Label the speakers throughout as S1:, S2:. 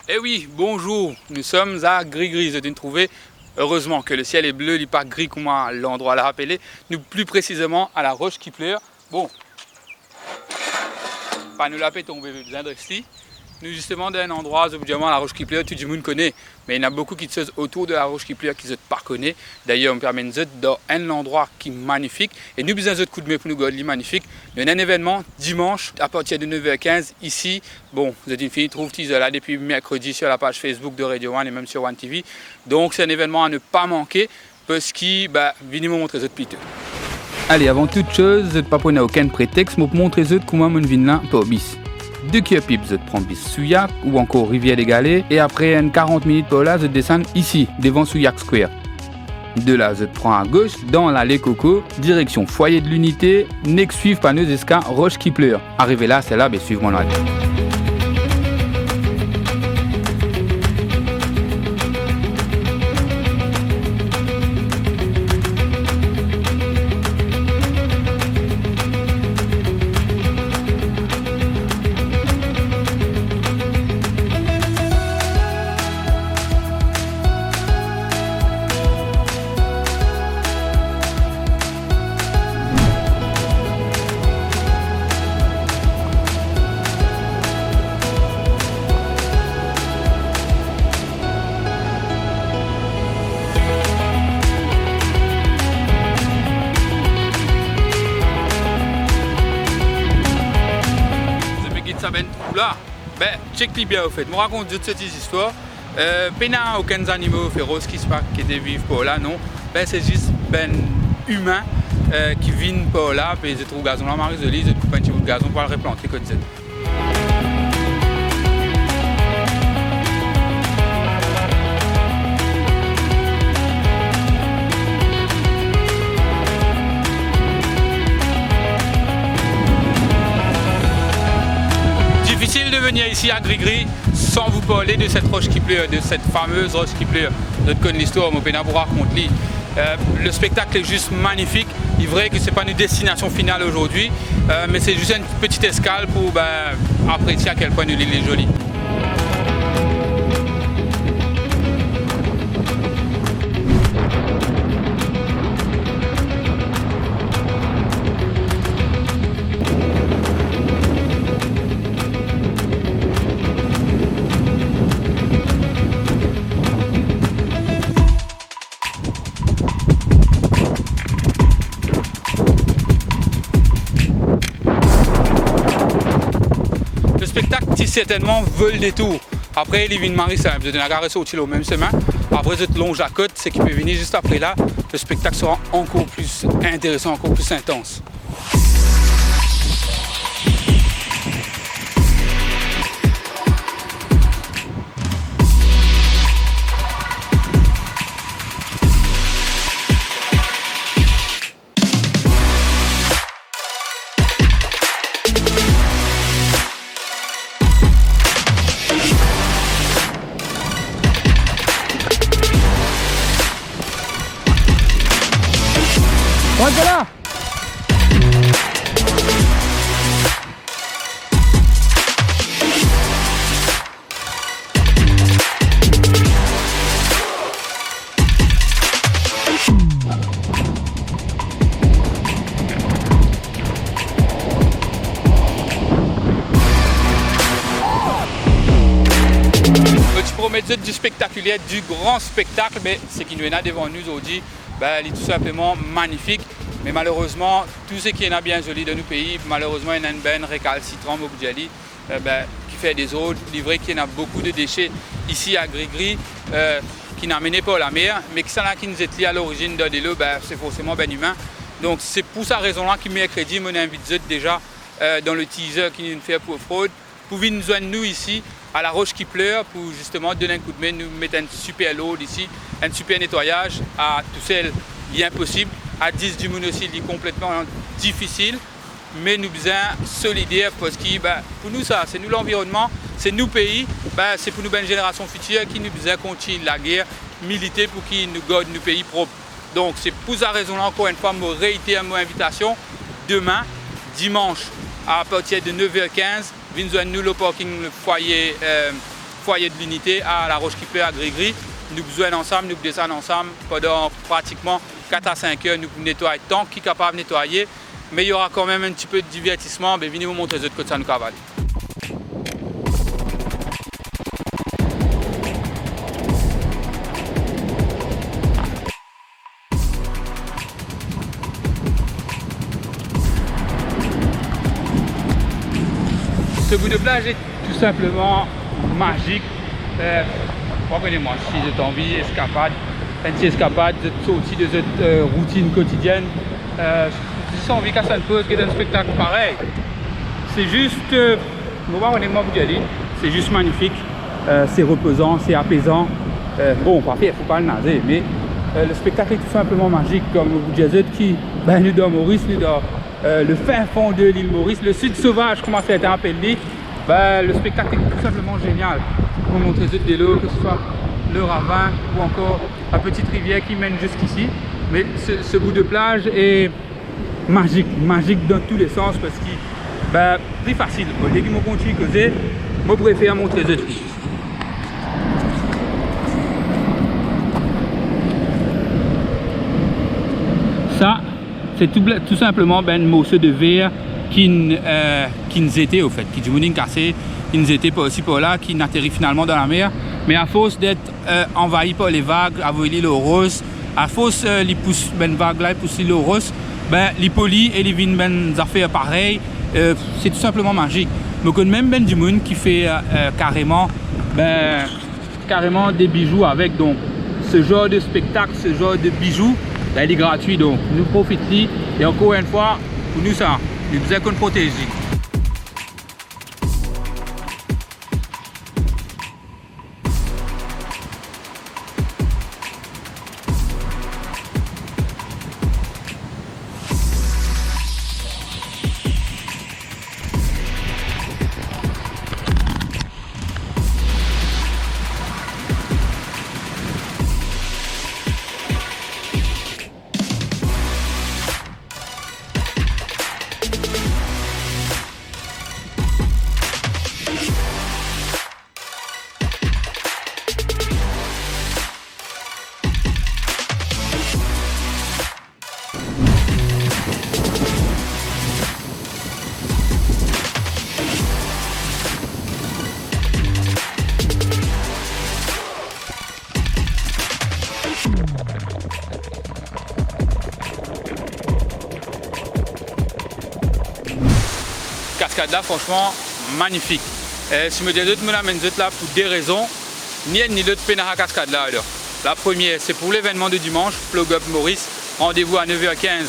S1: Eh oui, bonjour, nous sommes à Gris-Gris, vous avez trouvé. Heureusement que le ciel est bleu, il n'est pas gris comme l'endroit l'a rappelé. Nous plus précisément à la roche qui pleure. Bon, pas nous la paix tomber bien ici. Nous justement dans un endroit, évidemment, la roche qui pleure, tout le monde connaît. Mais il y en a beaucoup qui se autour de la roche qui pleure qui ne pas connaissent. D'ailleurs, on permet de dans un endroit qui est magnifique. Et nous besoin de coup de main pour nous garder magnifique. Il y a un événement dimanche à partir de 9h15 ici. Bon, vous êtes une fille, trouve-t-il là depuis mercredi sur la page Facebook de Radio One et même sur One TV. Donc c'est un événement à ne pas manquer parce qu'il venez me montrer cette piteux. Allez, avant toute chose, vous n'êtes pas prendre aucun prétexte pour montrer comment mon vin là pour bis. De Kieupip, je prends bis Souillac ou encore Rivière des Galets et après 40 minutes pour là, je descends ici, devant Souillac Square. De là, je prends à gauche dans l'allée Coco, direction foyer de l'unité, next suivre par nos escas Roche qui pleure. Arrivé là, c'est là, suivre mon allée. Là, check-les bien au fait. Je me raconte toute cette histoire. Pénal aucun animaux féroces qui vivent par là, non. C'est juste humain qui vivent par là, puis ils trouvent gazon là, Marie-Jolie, ils coupent un petit bout de gazon pour le replanter comme ça. Difficile de venir ici à Gris-Gris sans vous parler de cette roche qui pleure, de cette fameuse roche qui pleure. Notre connaît l'histoire, mon pénal vous raconte. Le spectacle est juste magnifique. Il est vrai que ce n'est pas une destination finale aujourd'hui, mais c'est juste une petite escale pour apprécier à quel point l'île est jolie. Le spectacle, certainement, veut le détour. Après, les vignes Marie, c'est de la gare sortie au même chemin. Après, vous longe la côte, c'est qu'il peut venir juste après là. Le spectacle sera encore plus intéressant, encore plus intense.
S2: Voilà.
S1: Tu promets du spectaculaire, du grand spectacle, mais ce qui nous est devant nous aujourd'hui, il est tout simplement magnifique. Mais malheureusement, tout ce qui est bien joli de nos pays, malheureusement, il y a une récalcitrant qui fait des autres. Il est vrai qu'il y a beaucoup de déchets ici à Gris-Gris qui n'ont mené pas la mer, mais qui nous est lié à l'origine de l'eau, c'est forcément humain. Donc c'est pour cette raison-là qu'il mercredi, on invite déjà dans le teaser qui nous fait pour fraude, pour venir nous joindre nous ici à la roche qui pleure pour justement donner un coup de main, nous mettre un super lot ici, un super nettoyage à tout seul, bien possible. À 10 du monde aussi, il est complètement difficile, mais nous besoin solidaires parce que pour nous ça, c'est nous l'environnement, c'est nous pays, c'est pour nous une génération future qui nous besoin continuer la guerre, militer pour qu'ils nous gardent nos pays propres. Donc c'est pour cette raison-là, encore une fois, je réitère mon invitation. Demain, dimanche, à partir de 9h15, venez nous le parking, le foyer foyer de l'unité à la Roche-qui-Pleure à Gris-Gris. Nous besoin ensemble, nous descendons ensemble pendant pratiquement 4 à 5 heures. Nous nettoyons tant qui est capable de nettoyer. Mais il y aura quand même un petit peu de divertissement. Ben, venez vous montrer les autres côtés de nous cavale. Ce bout de plage est tout simplement magique. Prenez-moi si vous êtes envie, escapade, une petite escapade, vous êtes sorti de cette routine quotidienne. Si vous avez envie qu'à ça ne pose un spectacle pareil, c'est juste, c'est juste magnifique, c'est reposant, c'est apaisant. Bon, parfait, il ne faut pas le naser, mais le spectacle est tout simplement magique, comme vous dites qui, nous dans Maurice, nous dans le fin fond de l'île Maurice, le sud sauvage, comment ça a été appelé, le spectacle est tout simplement génial. Pour montrer des lots, que ce soit le ravin ou encore la petite rivière qui mène jusqu'ici. Mais ce bout de plage est magique, magique dans tous les sens parce que plus facile. Dès que je continue à causer, je préfère montrer des trucs. Ça, c'est tout simplement un morceau de verre qui nous était au fait, qui du cassé, qui nous était pas aussi par là, qui n'atterrit finalement dans la mer. Mais à force d'être envahi par les vagues, à l'île rose, à force les pousse vague là, pousse l'île rose, les polis et les vins affaires pareilles, c'est tout simplement magique. Mais quand même du monde qui fait carrément des bijoux avec. Donc ce genre de spectacle, ce genre de bijoux, il est gratuit, donc nous profitons. Et encore une fois, pour nous ça, nous besoin qu'on protège. Cascade là, franchement magnifique. Si je me dis d'autres, me l'amène là pour des raisons. Ni une ni l'autre pénara cascade là alors. La première, c'est pour l'événement de dimanche, Plug Up Maurice. Rendez-vous à 9h15,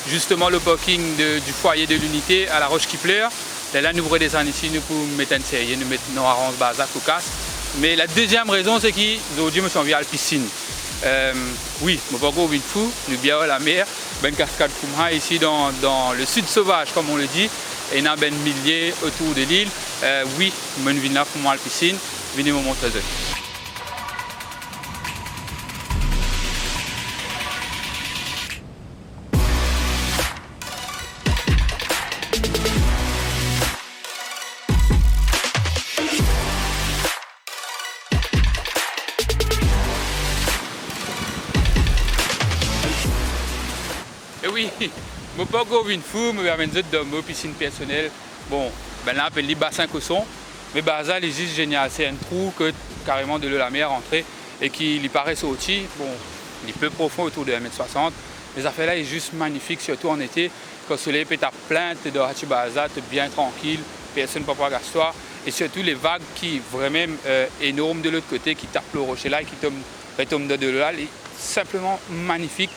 S1: justement le parking du foyer de l'unité à la Roche-qui-Pleure. Là, nous redescendons ici, nous pouvons mettre une série, nous mettons nos arranges basac ou casse. Mais la deuxième raison, c'est qu'aujourd'hui, je suis envie à la piscine. Oui, je ne vais pas une fou, nous bien à la mer, ben cascade Koumha ici dans le sud sauvage, comme on le dit. Et il y a ben milliers autour de l'île. Oui, je viens là pour moi à la piscine. Venez me montrer ça. Et oui, je ne peux pas une fou, je vais amener dans ma piscine personnelle. Bon, ben là, on appelle les bassins Cosson. Mais ça, c'est juste génial. C'est un trou que carrément de l'eau de la mer rentrée et qui lui paraît sorti. Bon, il est peu profond, autour de 1,60 m. Les affaires là est juste magnifique, surtout en été, quand le soleil peut être plein, tu es bien tranquille, personne ne peut pas gasser toi. Et surtout les vagues qui sont vraiment énormes de l'autre côté, qui tapent le rocher là et qui tombent de l'eau là, c'est simplement magnifique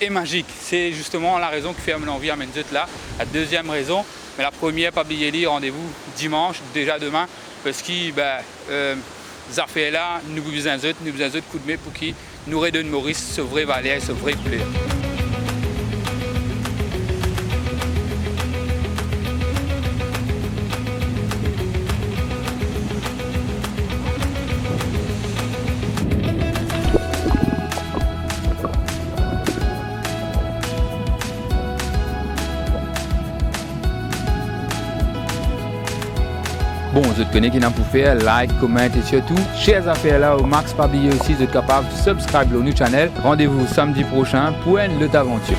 S1: et magique. C'est justement la raison qui fait l'envie à Menzut là. La deuxième raison, mais la première, pas oublier les rendez-vous dimanche, déjà demain, parce que les affaires là, nous besoin de coup de main pour qui nous redonne Maurice ce vrai valet, ce vrai plaisir. Bon, je te connais qui n'a pour faire, like, comment et surtout, chers affaires là au max, pas oublier aussi de capable de subscribe au nous channel. Rendez-vous samedi prochain pour une autre aventure.